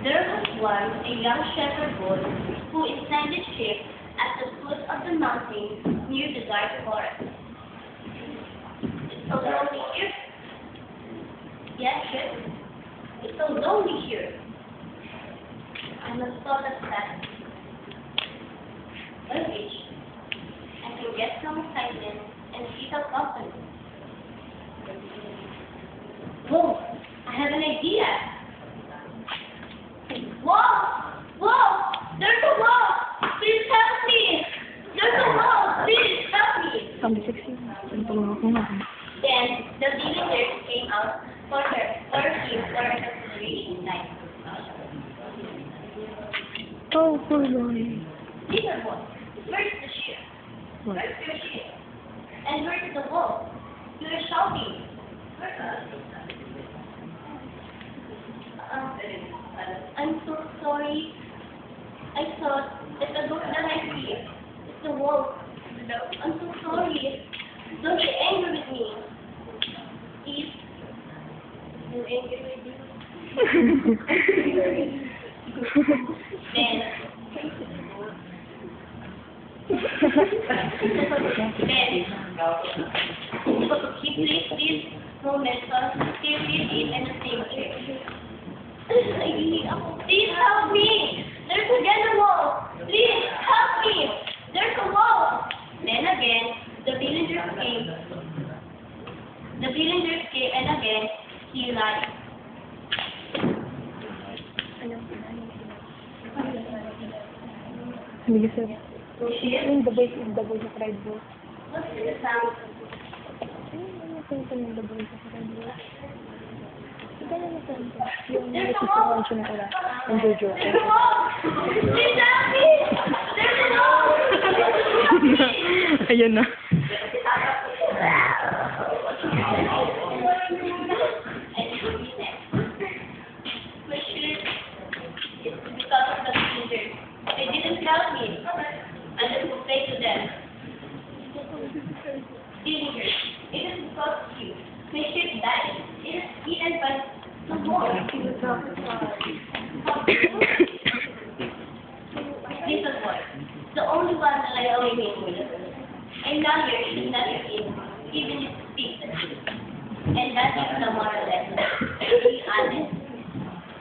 There was once a young shepherd boy who intended sheep at the foot of the mountain near the dark forest. It's so lonely here. Yes, sheep. It's so lonely here. I must thought of that. One which I can get some excitement and keep up company. Whoa! I have an idea! Whoa! Whoa! There's a wall! Please help me! There's a wall! Please help me! Kami sexy. Then the villagers came out for him for a consideration night. Oh, poor boy. Little boy, where's the sheep? What? Where's your sheep? And where's the wall? You're shouting. I'm so sorry. I thought that the book that I see is the wall. I'm so sorry. Don't get angry with me. Please. I'm angry with you. Then he placed this moment still in the same chair. Please help me! There's again a wall! Please help me! There's a wall! Then again, the villagers came. And again, he lied. Hindi sir. Yung the voice of Red Bull. What's the sound? Yung the voice of Red Bull. Yung There's a gusto wall! ko siya na wala. Ang Jojo. There's a wall! Please help me! There's a wall! Ayan na. My shirt is because of the villagers. They didn't help me. I just complained to them. Villagers, it is because of you. My shirt died. It is eaten by the wolf. Little boy, the only one that I always made with. And now she's not your king, even if you speak. And that is the moral lesson. Be honest.